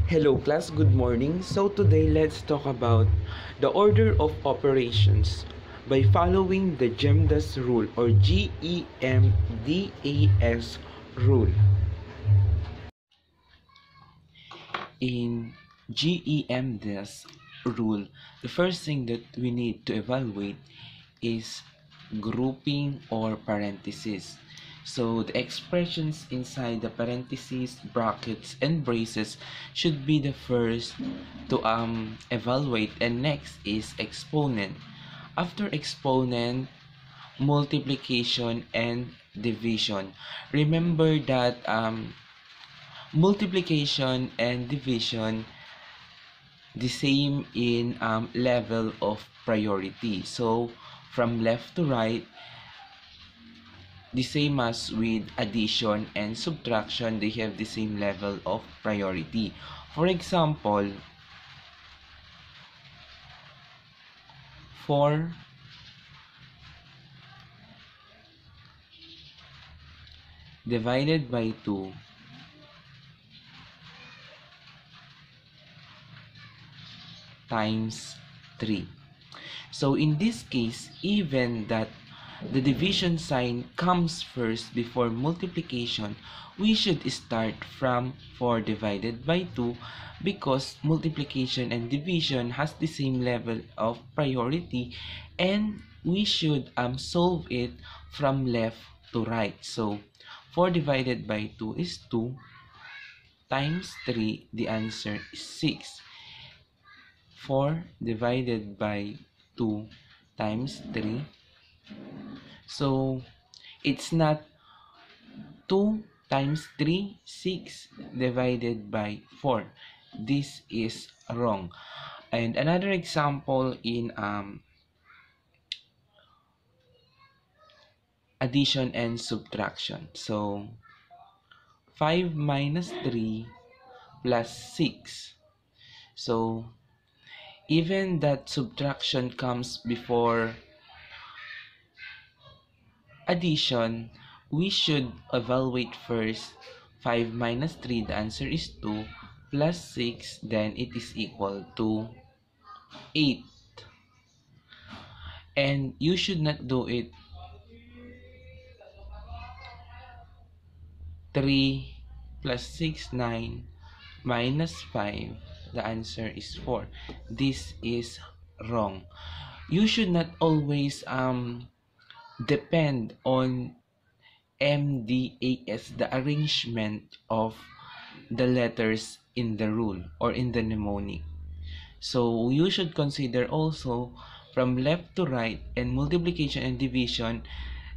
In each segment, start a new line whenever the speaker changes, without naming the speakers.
Hello class, good morning. So today let's talk about the order of operations by following the GEMDAS rule or GEMDAS rule. In GEMDAS rule, the first thing that we need to evaluate is grouping or parentheses. So the expressions inside the parentheses, brackets, and braces should be the first to evaluate, and next is exponent. After exponent, multiplication and division. Remember that multiplication and division the same in level of priority. So from left to right, the same as with addition and subtraction, they have the same level of priority. For example, 4 divided by 2 times 3. So in this case, even that the division sign comes first before multiplication, we should start from 4 divided by 2 because multiplication and division has the same level of priority, and we should solve it from left to right. So 4 divided by 2 is 2 times 3, the answer is 6. 4 divided by 2 times 3. So, it's not 2 times 3, 6 divided by 4. This is wrong. And another example in addition and subtraction. So, 5 minus 3 plus 6. So, even that subtraction comes before addition, we should evaluate first 5 minus 3, the answer is 2, plus 6, then it is equal to 8. And you should not do it 3 plus 6, 9, minus 5, the answer is 4. This is wrong. You should not always depend on MDAS, the arrangement of the letters in the rule or in the mnemonic. So you should consider also from left to right, and multiplication and division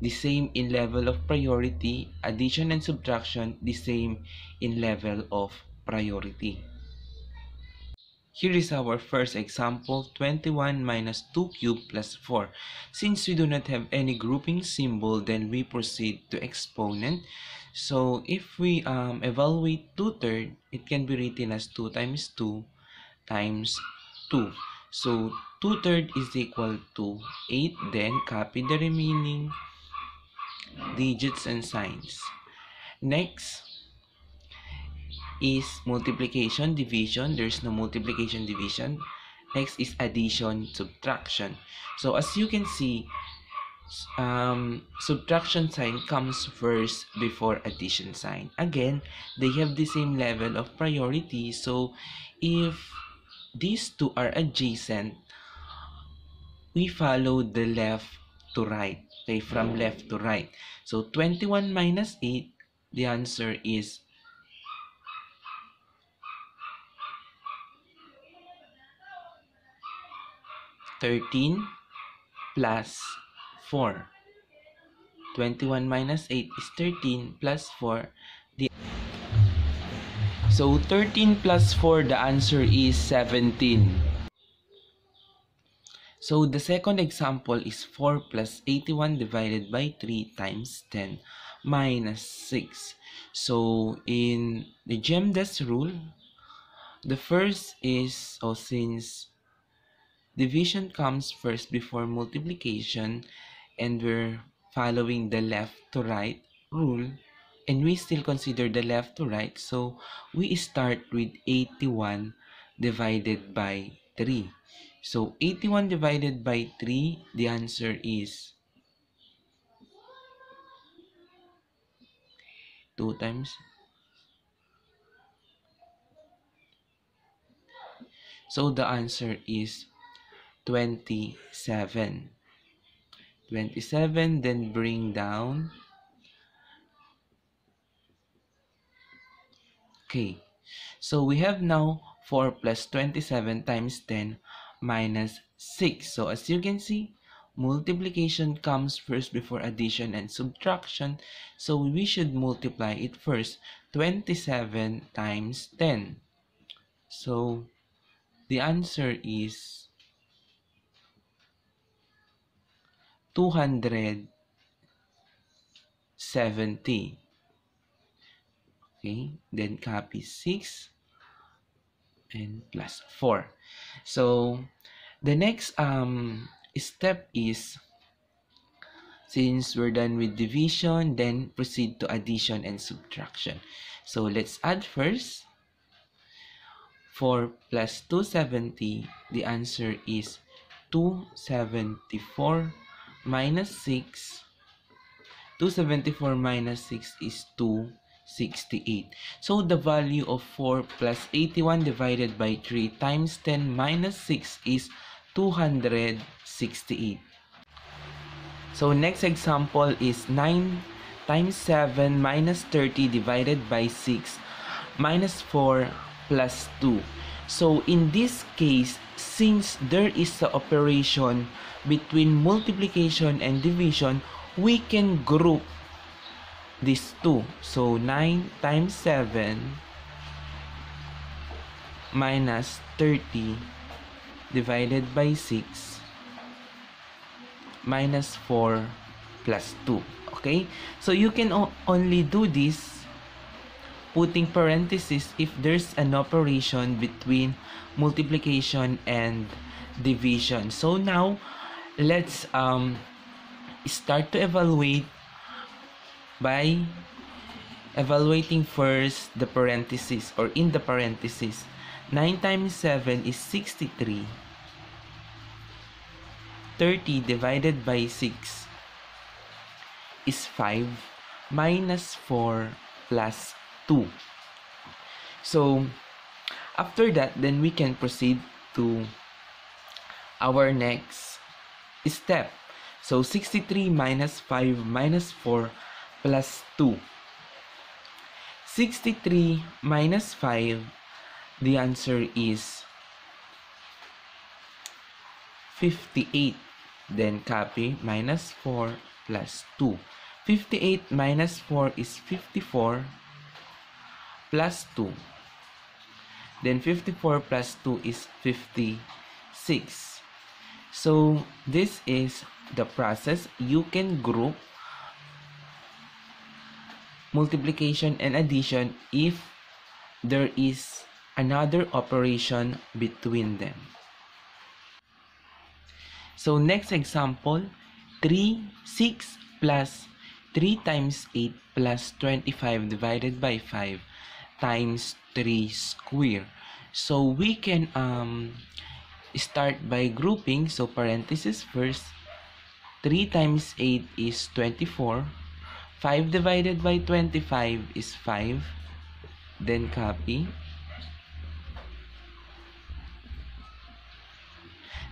the same in level of priority, addition and subtraction the same in level of priority. Here is our first example, 21 minus 2 cubed plus 4. Since we do not have any grouping symbol, then we proceed to exponent. So if we evaluate 2/3, it can be written as 2 times 2 times 2. So 2/3 is equal to 8. Then copy the remaining digits and signs. Next is multiplication, division. There's no multiplication, division. Next is addition, subtraction. So as you can see, subtraction sign comes first before addition sign. Again, they have the same level of priority. So if these two are adjacent, we follow the left to right. Okay, from left to right. So 21 minus 8, the answer is 13 plus 4. 21 minus 8 is 13 plus 4. So 13 plus 4, the answer is 17. So the second example is 4 plus 81 divided by 3 times 10 minus 6. So in the GEMDAS rule, the first is, since division comes first before multiplication and we're following the left to right rule, and we still consider the left to right, so we start with 81 divided by 3. So 81 divided by 3, the answer is 2 times. So the answer is 27. 27, then bring down. Okay, so we have now 4 plus 27 times 10 minus 6. So as you can see, multiplication comes first before addition and subtraction. So we should multiply it first. 27 times 10. So the answer is 270. Okay, then copy 6 and plus 4. So the next step is, since we're done with division, then proceed to addition and subtraction. So let's add first. 4 plus 270, the answer is 274 minus 6. 274 minus 6 is 268. So the value of 4 plus 81 divided by 3 times 10 minus 6 is 268. So next example is 9 times 7 minus 30 divided by 6 minus 4 plus 2. So in this case, since there is the operation between multiplication and division, we can group these two. So 9 times 7 minus 30 divided by 6 minus 4 plus 2. Okay? So you can only do this putting parentheses if there's an operation between multiplication and division. So now let's start to evaluate by evaluating first the parentheses, or in the parentheses. 9 times 7 is 63. 30 divided by 6 is 5 minus 4 plus 2. So after that, then we can proceed to our next step. So 63 minus 5 minus 4 plus 2. 63 minus 5, the answer is 58. Then copy minus 4 plus 2. 58 minus 4 is 54 plus 2. Then 54 plus 2 is 56. So this is the process. You can group multiplication and addition if there is another operation between them. So next example, 6 plus 3 times 8 plus 25 divided by 5 times 3 square. So we can start by grouping. So parenthesis first. 3 times 8 is 24. 5 divided by 25 is 5. Then copy.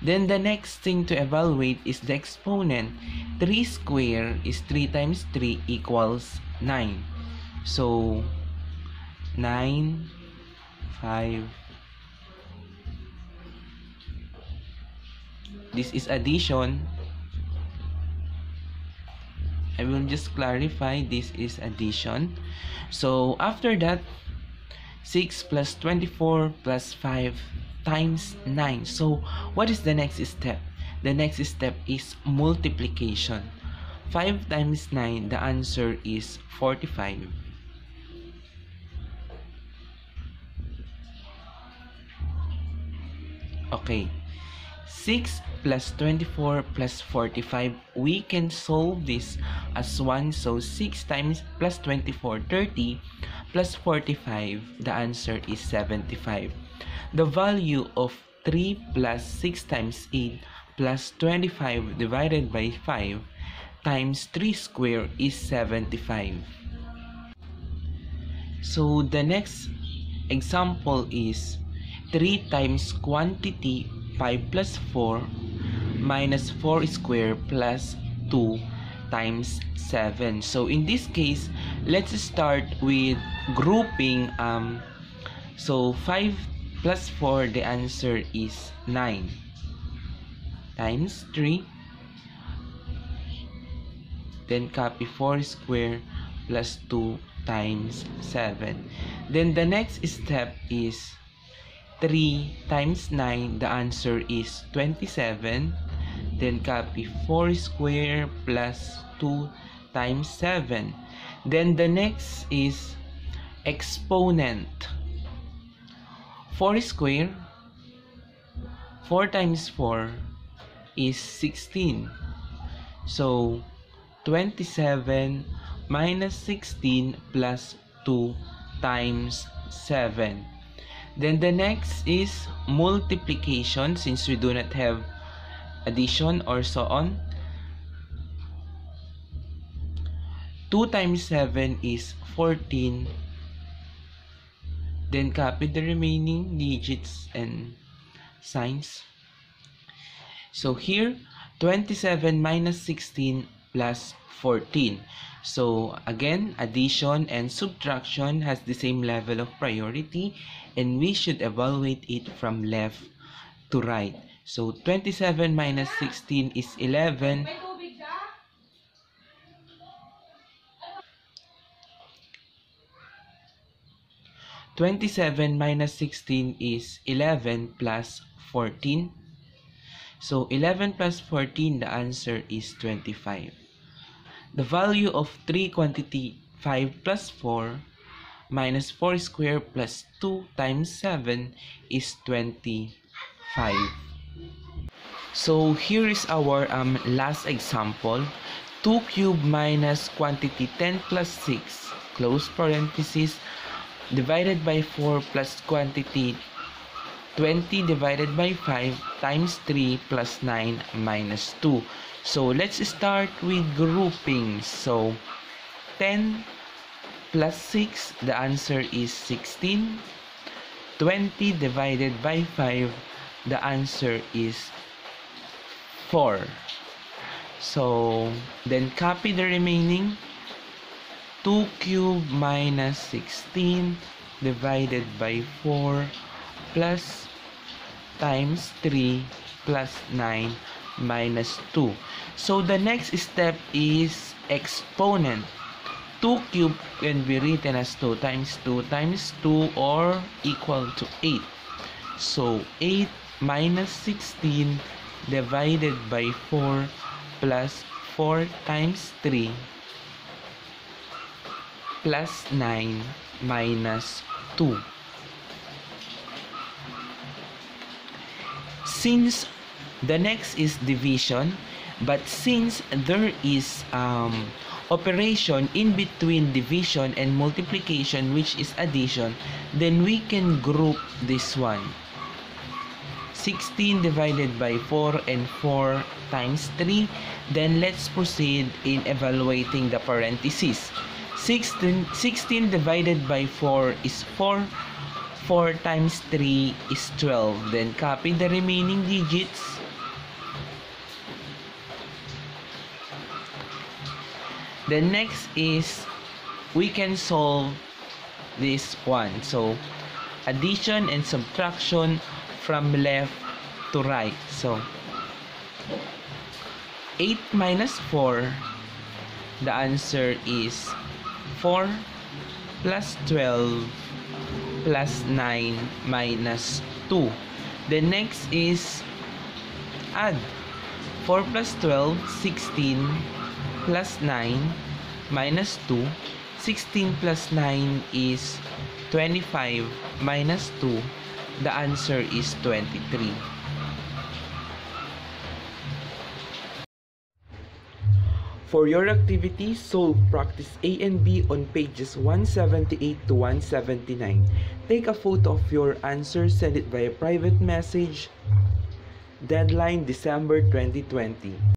Then the next thing to evaluate is the exponent. 3 square is 3 times 3 equals 9. So 9, 5. This is addition. I will just clarify, this is addition. So after that, 6 plus 24 plus 5 times 9. So what is the next step? The next step is multiplication. 5 times 9, the answer is 45. Okay. 6 plus 24 plus 45, we can solve this as 1. So 6 times plus 24, 30, plus 45, the answer is 75. The value of 3 plus 6 times 8 plus 25 divided by 5 times 3 square is 75. So the next example is 3 times quantity 5 plus 4 minus 4 square plus 2 times 7. So in this case, let's start with grouping. So 5 plus 4, the answer is 9 times 3. Then copy 4 square plus 2 times 7. Then the next step is 3 times 9, the answer is 27. Then copy 4 square plus 2 times 7. Then the next is exponent. 4 square, 4 times 4 is 16. So 27 minus 16 plus 2 times 7. Then the next is multiplication, since we do not have addition or so on. 2 times 7 is 14. Then copy the remaining digits and signs. So here, 27 minus 16 plus 14. So again, addition and subtraction has the same level of priority, and we should evaluate it from left to right. So 27 minus 16 is 11. 27 minus 16 is 11 plus 14. So 11 plus 14, the answer is 25. The value of 3 quantity 5 plus 4 minus 4 square plus 2 times 7 is 25. So here is our last example. 2 cube minus quantity 10 plus 6, close parenthesis, divided by 4 plus quantity 20 divided by 5 times 3 plus 9 minus 2. So let's start with grouping. So 10 plus 6, the answer is 16. 20 divided by 5, the answer is 4. So then copy the remaining. 2 cube minus 16 divided by 4 plus times 3 plus 9 minus 2. So the next step is exponent. 2 cube can be written as 2 times 2 times 2 or equal to 8. So 8 minus 16 divided by 4 plus 4 times 3 plus 9 minus 2. Since the next is division, but since there is operation in between division and multiplication, which is addition, then we can group this one. 16 divided by 4 and 4 times 3. Then let's proceed in evaluating the parentheses. 16 divided by 4 is 4. 4 times 3 is 12. Then copy the remaining digits. The next is we can solve this one. So addition and subtraction from left to right. So 8 minus 4, the answer is 4 plus 12 plus 9 minus 2. The next is add. 4 plus 12, 16 plus 9 minus 2. 16 plus 9 is 25 minus 2. The answer is 23.
For your activity, solve practice A and B on pages 178 to 179. Take a photo of your answer, send it via private message. Deadline December 2020.